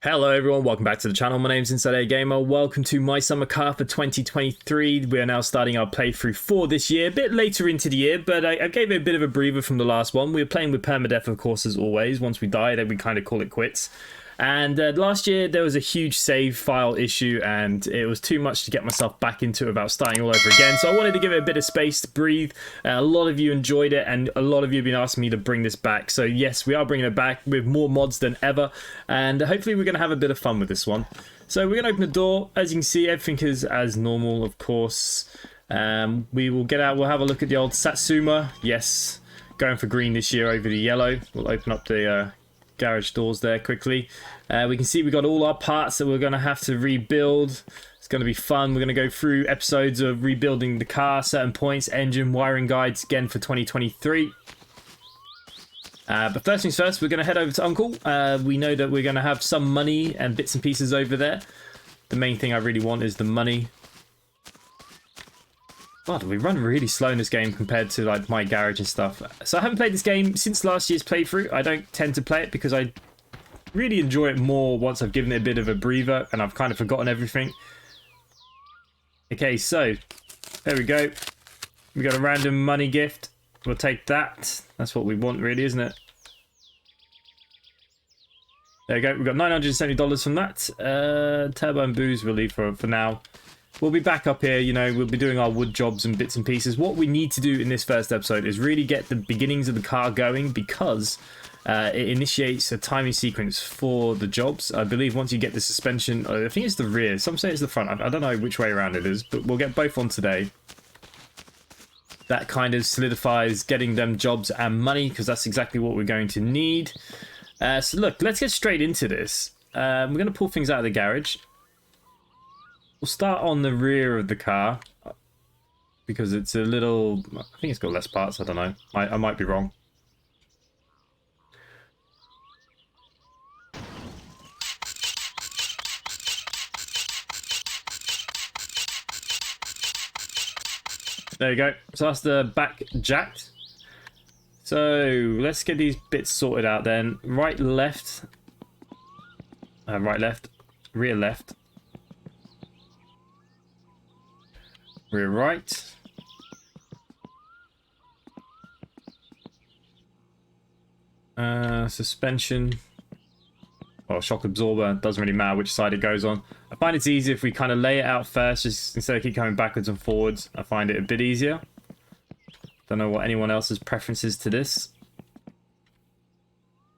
Hello everyone, welcome back to the channel. My name's InsideAgameR. Welcome to my summer car for 2023. We are now starting our playthrough for this year, a bit later into the year, but I gave it a bit of a breather from the last one. We were playing with Permadeath, of course, as always. Once we die, then we kind of call it quits. And last year there was a huge save file issue and it was too much to get myself back into it without starting all over again. So I wanted to give it a bit of space to breathe. A lot of you enjoyed it and a lot of you have been asking me to bring this back. So yes, we are bringing it back with more mods than ever. And hopefully we're going to have a bit of fun with this one. So we're going to open the door. As you can see, everything is as normal, of course. We will get out. We'll have a look at the old Satsuma. Yes, going for green this year over the yellow. We'll open up the garage doors there quickly. We can see we got all our parts that we're going to have to rebuild. It's going to be fun. We're going to go through episodes of rebuilding the car, certain points, engine, wiring guides again for 2023. But first things first, we're going to head over to Uncle. We know that we're going to have some money and bits and pieces over there. The main thing I really want is the money. God, we run really slow in this game compared to like my garage and stuff. So I haven't played this game since last year's playthrough. I don't tend to play it because I really enjoy it more once I've given it a bit of a breather and I've kind of forgotten everything. Okay, so there we go. We got a random money gift. We'll take that. That's what we want really, isn't it? There we go. We've got $970 from that. Turbo and booze we'll leave for now. We'll be back up here, you know, we'll be doing our wood jobs and bits and pieces. What we need to do in this first episode is really get the beginnings of the car going because it initiates a timing sequence for the jobs. I believe once you get the suspension, I think it's the rear. Some say it's the front. I don't know which way around it is, but we'll get both on today. That kind of solidifies getting them jobs and money because that's exactly what we're going to need. So look, let's get straight into this. We're going to pull things out of the garage. We'll start on the rear of the car because it's a little, I think it's got less parts, I don't know. I might be wrong. There you go. So that's the back jacked. So let's get these bits sorted out then. Right, left, rear left. Rear right. Suspension. Well, shock absorber. Doesn't really matter which side it goes on. I find it's easier if we kind of lay it out first, just instead of keep coming backwards and forwards. I find it a bit easier. Don't know what anyone else's preferences to this.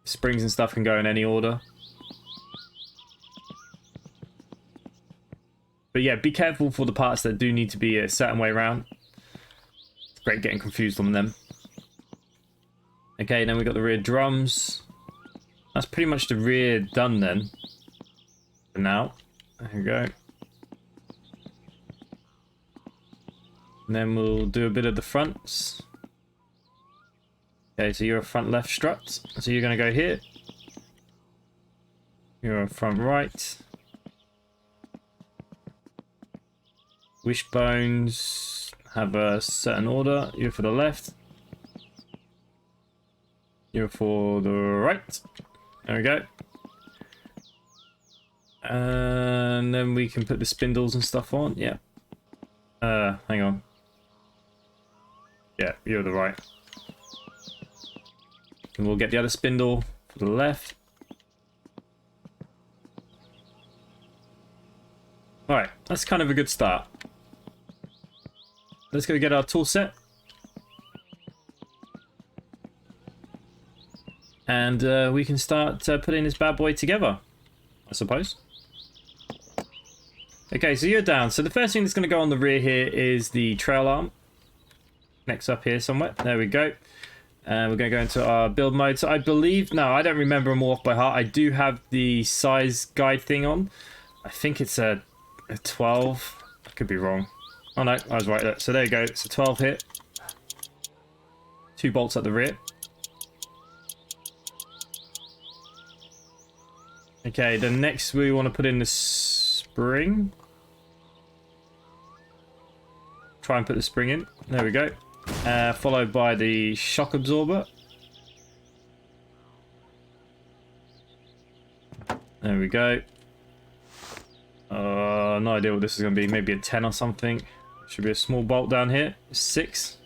Springs and stuff can go in any order. But yeah, be careful for the parts that do need to be a certain way around. It's great getting confused on them. Okay, then we got the rear drums. That's pretty much the rear done then. For now. There we go. And then we'll do a bit of the fronts. Okay, so you're a front left strut. So you're going to go here. You're a front right. Wishbones have a certain order. You're for the left. You're for the right. There we go. And then we can put the spindles and stuff on. Yeah. Hang on. Yeah, you're the right. And we'll get the other spindle for the left. Alright, that's kind of a good start. Let's go get our tool set. And we can start putting this bad boy together, I suppose. Okay, so you're down. So the first thing that's going to go on the rear here is the trail arm. Next up here somewhere. There we go. We're going to go into our build mode. So I believe, no, I don't remember them all off by heart. I do have the size guide thing on. I think it's a 12. I could be wrong. Oh no, I was right. So there you go. It's a 12 hit. 2 bolts at the rear. Okay, then next we want to put in the spring. Try and put the spring in. There we go. Followed by the shock absorber. There we go. No idea what this is going to be. Maybe a 10 or something. Should be a small bolt down here. 6.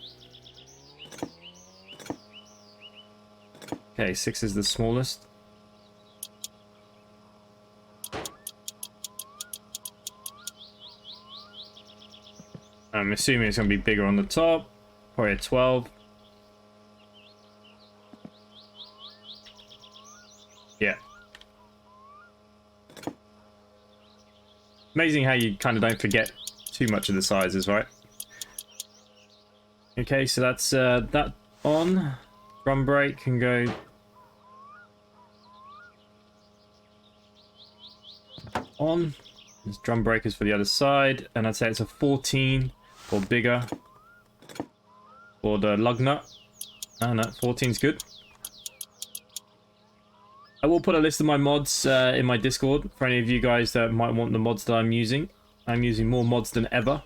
Okay, 6 is the smallest. I'm assuming it's going to be bigger on the top. Probably a 12. Yeah. Amazing how you kind of don't forget too much of the sizes, right? Okay, so that's that on. Drum brake can go. On. There's drum breakers for the other side, and I'd say it's a 14 or bigger for the lug nut. Oh no, 14's good. I will put a list of my mods in my Discord for any of you guys that might want the mods that I'm using. I'm using more mods than ever.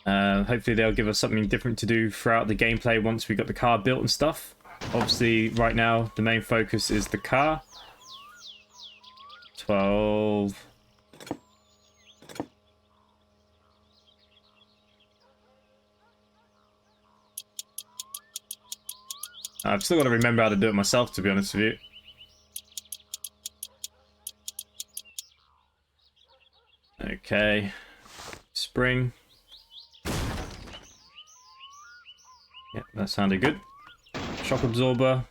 Hopefully they'll give us something different to do throughout the gameplay once we got the car built and stuff. Obviously, right now, the main focus is the car. 12. I've still got to remember how to do it myself, to be honest with you. Okay. Spring. Yep, that sounded good. Shock absorber.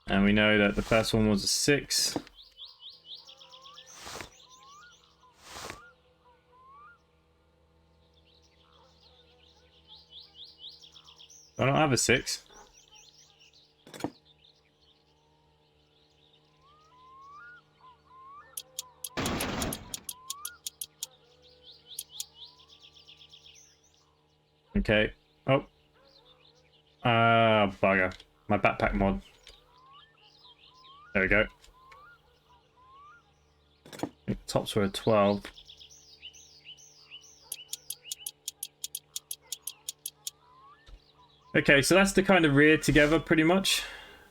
And we know that the first one was a 6. I don't have a 6. Okay. Oh. Bugger. My backpack mod. There we go. I think the tops were a 12. Okay, so that's the kind of rear together pretty much.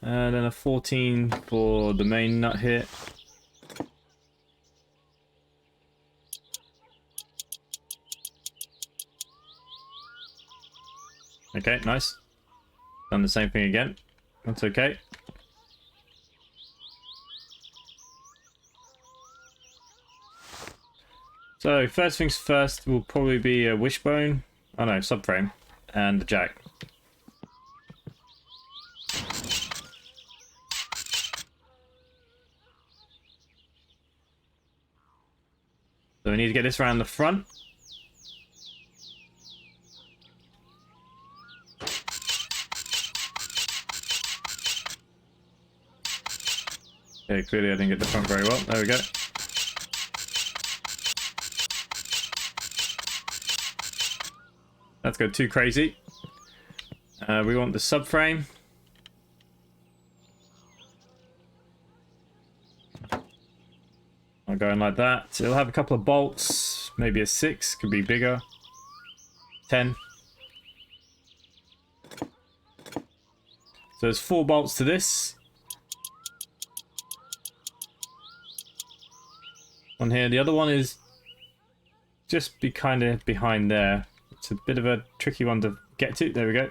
And then a 14 for the main nut here. Okay, nice. Done the same thing again. That's okay. So first things first will probably be a wishbone. Oh no, subframe and the jack. So we need to get this around the front. Okay, clearly I didn't get the front very well. There we go. That's got too crazy. We want the subframe. I'm going like that. It'll have a couple of bolts, maybe a 6, could be bigger. 10. So there's 4 bolts to this. One here. The other one is just be kind of behind there. It's a bit of a tricky one to get to. There we go.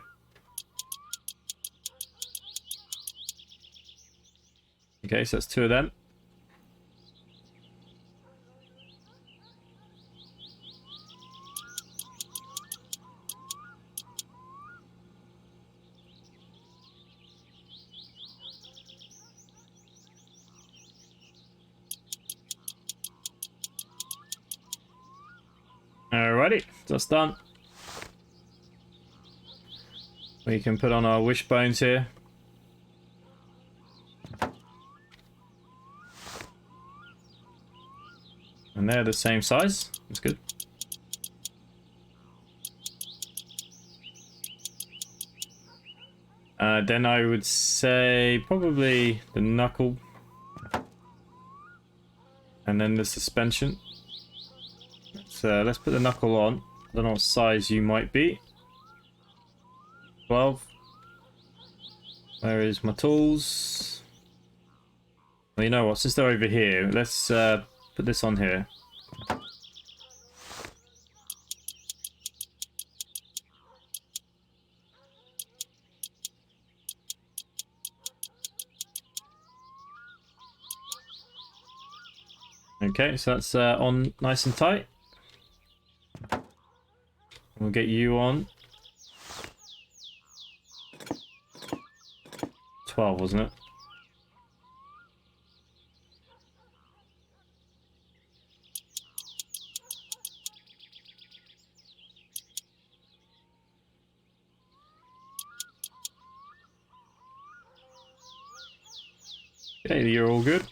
Okay, so that's 2 of them. Alrighty, that's done. We can put on our wishbones here. And they're the same size. That's good. Then I would say probably the knuckle. And then the suspension. So let's put the knuckle on. I don't know what size you might be. 12. Where is my tools? Well, you know what? Since they're over here, let's put this on here. Okay, so that's on nice and tight. We'll get you on. 12, wasn't it? Okay, you're all good.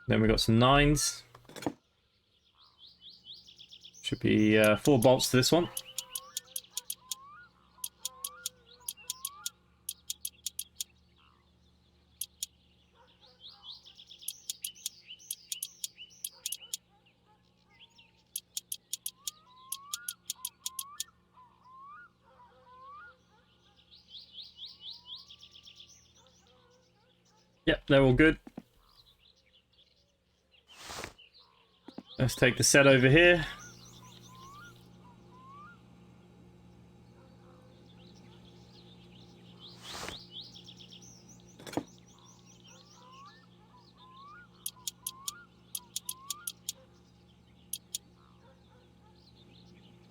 Then we got some 9s. Should be 4 bolts to this one. Yep, they're all good. Let's take the set over here.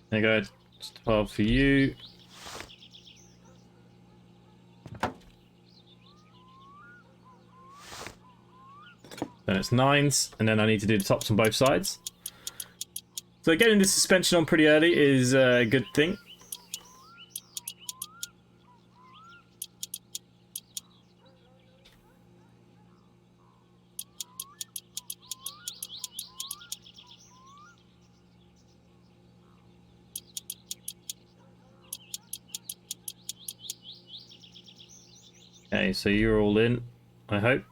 There you go, it's 12 for you. Then it's 9s, and then I need to do the tops on both sides. So getting the suspension on pretty early is a good thing. Okay, so you're all in, I hope.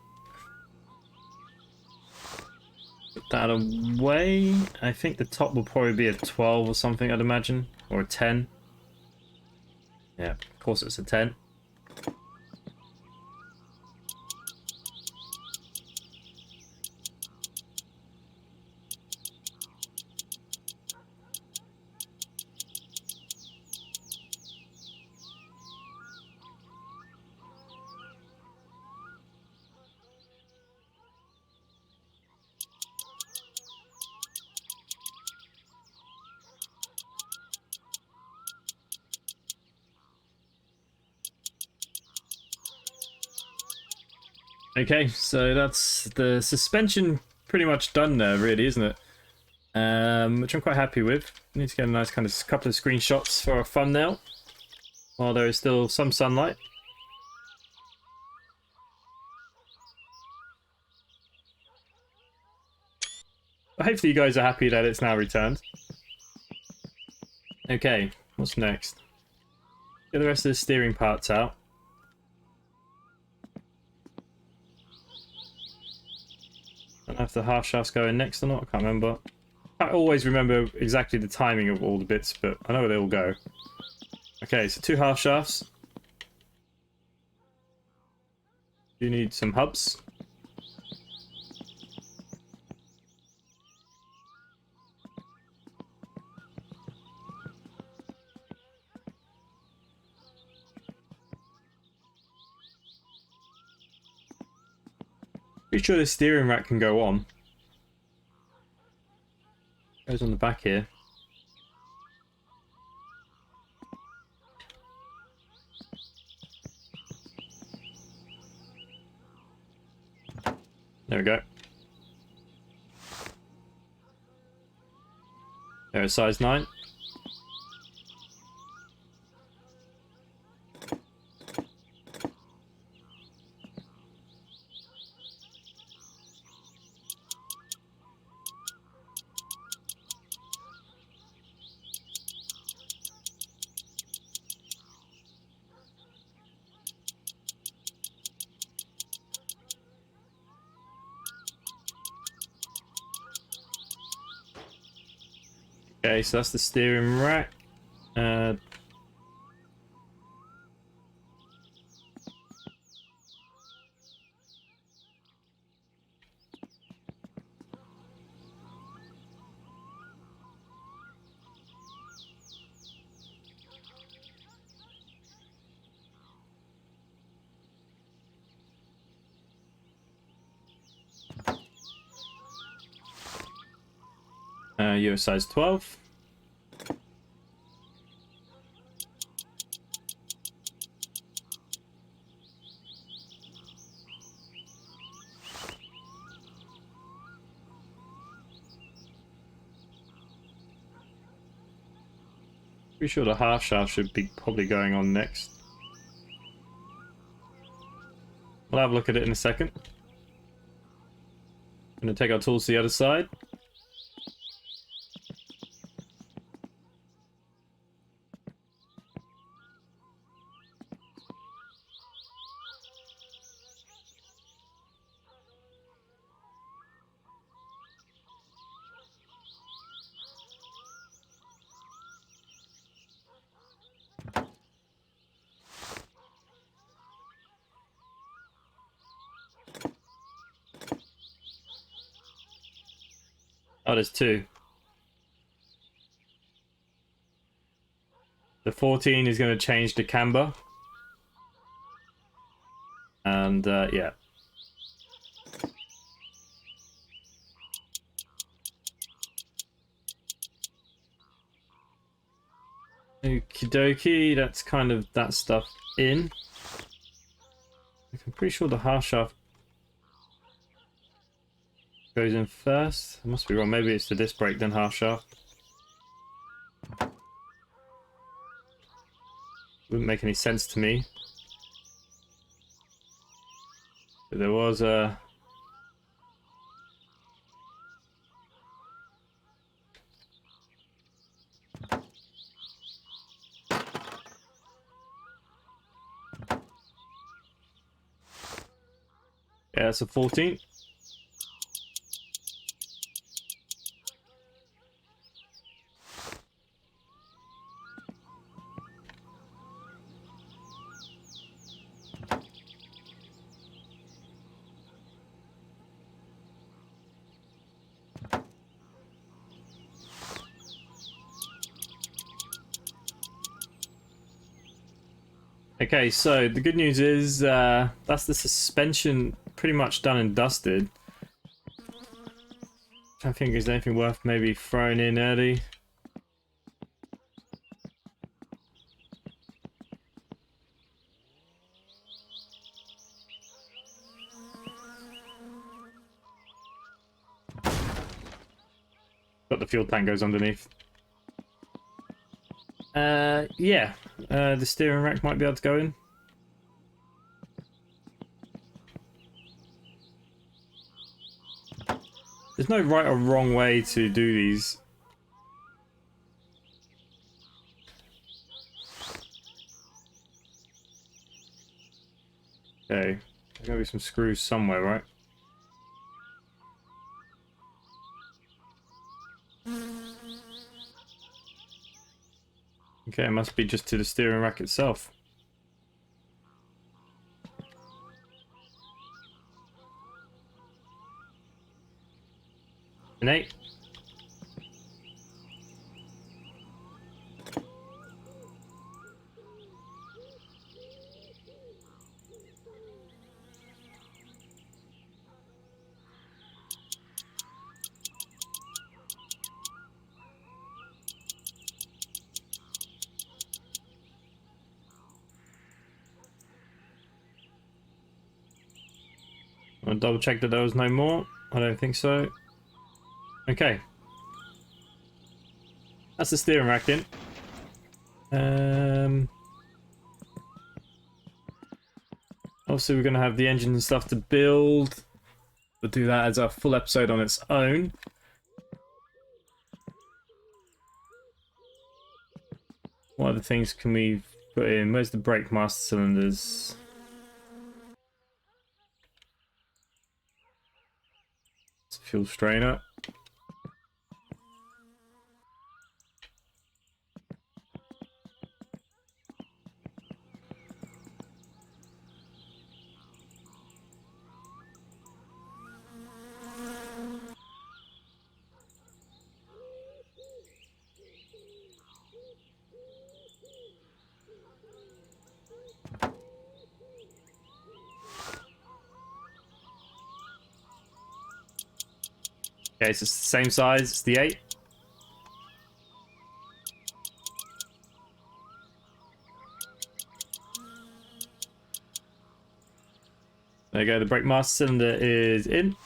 Put that away. I think the top will probably be a 12 or something, I'd imagine. Or a 10. Yeah, of course it's a 10. Okay, so that's the suspension pretty much done there, really, isn't it? Which I'm quite happy with. Need to get a nice kind of couple of screenshots for a thumbnail while there is still some sunlight. But hopefully you guys are happy that it's now returned. Okay, what's next? Get the rest of the steering parts out. I don't know if the half shafts go in next or not, I can't remember. I always remember exactly the timing of all the bits, but I know where they all go. Okay, so 2 half shafts. You need some hubs. Pretty sure the steering rack can go on. Goes on the back here. There we go. There's size 9. Okay, so that's the steering rack. You're size 12. Pretty sure the half shaft should be probably going on next. We'll have a look at it in a second. I'm going to take our tools to the other side. Oh, there's two. The 14 is going to change the camber. And, yeah. Okie dokie, that's kind of that stuff in. I'm pretty sure the half shaft goes in first. I must be wrong, maybe it's the disc brake then half shaft. Wouldn't make any sense to me. But there was a... Yeah, it's a 14. Okay, so the good news is that's the suspension pretty much done and dusted. I think there's anything worth maybe throwing in early. But the fuel tank goes underneath. Yeah, the steering rack might be able to go in. There's no right or wrong way to do these. Okay, there's gotta be some screws somewhere, right? Okay, it must be just to the steering rack itself. An 8. I'll double check that there was no more. I don't think so. Okay. That's the steering rack in. Obviously we're going to have the engine and stuff to build. We'll do that as a full episode on its own. What other things can we put in? Where's the brake master cylinders? It's a fuel strainer. Okay, so it's the same size. It's the 8. There you go. The brake master cylinder is in.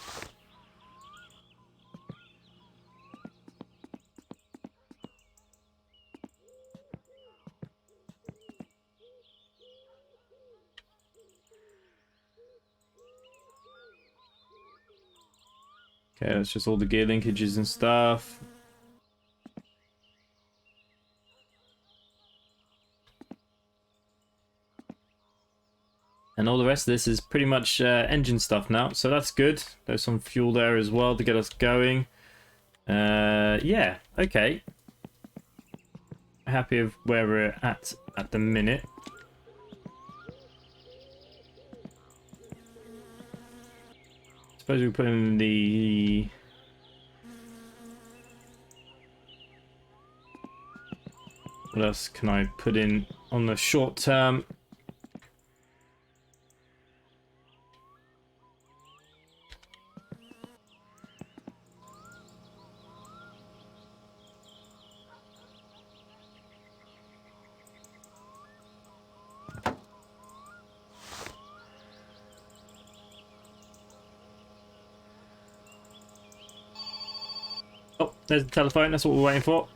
Okay, that's just all the gear linkages and stuff. And all the rest of this is pretty much engine stuff now, so that's good. There's some fuel there as well to get us going. Yeah, okay. Happy with where we're at the minute. Suppose we put in the... What else can I put in on the short term? Oh, there's the telephone. That's what we're waiting for.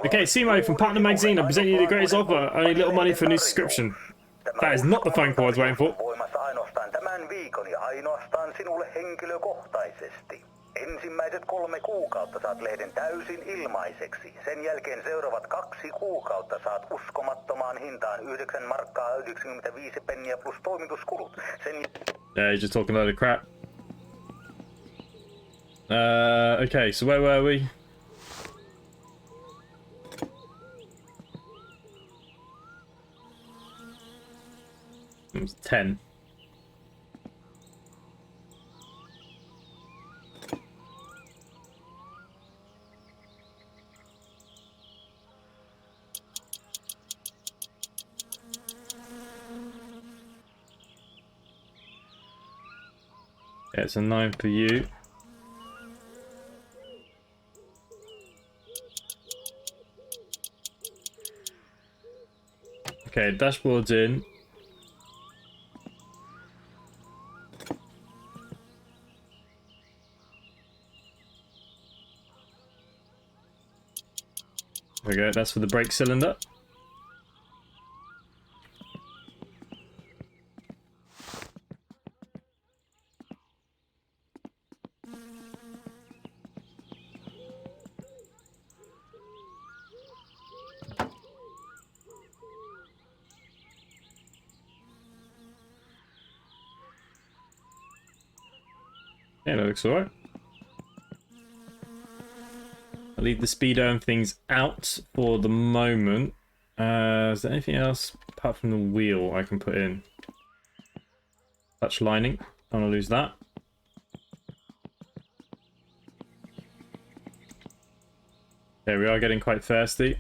Okay, Simo from Partner Magazine. I present you the greatest offer. Only little money for a new subscription. That is not the phone call I was waiting for. Ensimmäiset 3 kuukautta saat lehden täysin ilmaiseksi. Sen jälkeen seuraavat 2 kuukautta saat uskomattomaan hintaan 9 markkaa 95 penniä plus toimituskulut. Yeah, he's just talking a load of crap. Okay, so where were we? It was 10. Yeah, it's a 9 for you. Okay, dashboard's in. There we go, that's for the brake cylinder. Yeah, that looks alright. I'll leave the speedo and things out for the moment. Is there anything else apart from the wheel I can put in? Touch lining. I don't want to lose that. Okay, we are getting quite thirsty.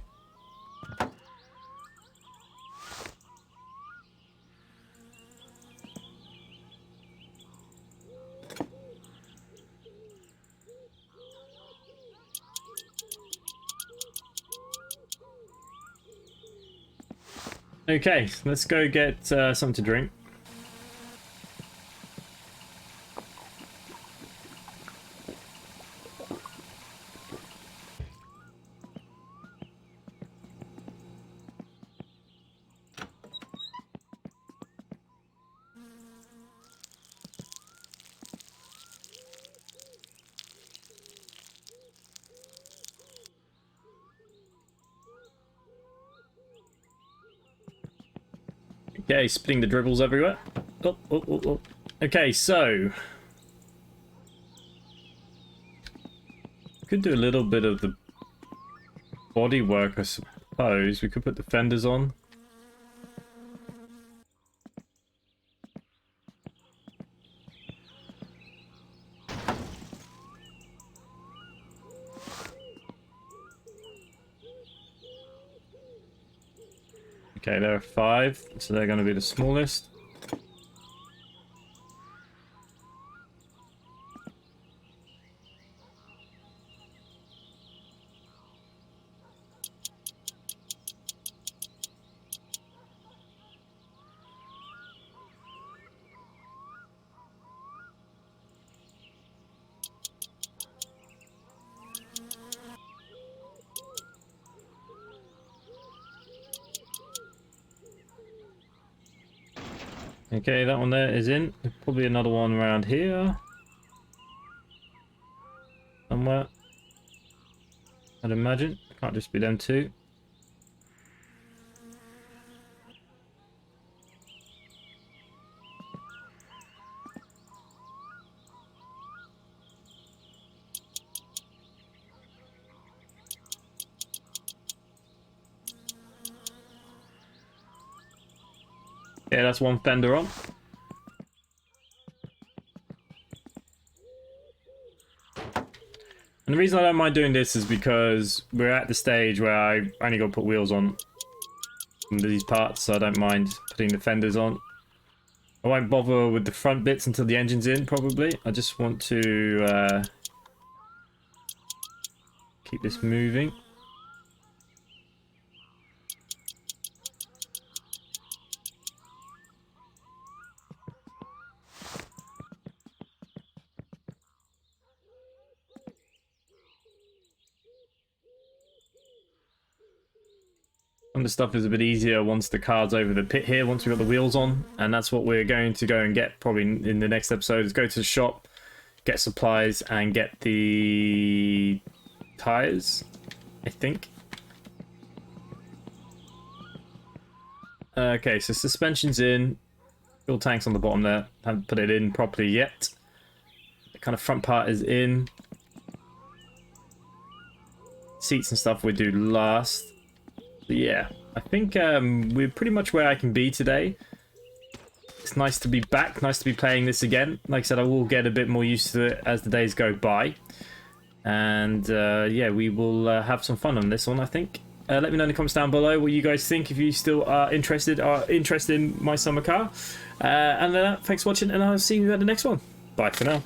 Okay, let's go get something to drink. Okay, spitting the dribbles everywhere. Oh, oh, oh, oh. Okay, so could do a little bit of the bodywork, I suppose. We could put the fenders on. Okay, there are 5, so they're going to be the smallest. Okay, that one there is in. There's probably another one around here. Somewhere. I'd imagine. Can't just be them two. Yeah, that's one fender on. And the reason I don't mind doing this is because we're at the stage where I only got to put wheels on these parts, so I don't mind putting the fenders on. I won't bother with the front bits until the engine's in, probably. I just want to keep this moving. Some of the stuff is a bit easier once the car's over the pit here, once we've got the wheels on, and that's what we're going to go and get probably in the next episode, is go to the shop, get supplies, and get the tires, I think. Okay, so suspension's in, fuel tank's on the bottom there, haven't put it in properly yet. The kind of front part is in. Seats and stuff we do last. But yeah, I think we're pretty much where I can be today. It's nice to be back, nice to be playing this again. Like I said, I will get a bit more used to it as the days go by. And yeah, we will have some fun on this one, I think. Let me know in the comments down below what you guys think, if you still are interested in my summer car. And thanks for watching, and I'll see you at the next one. Bye for now.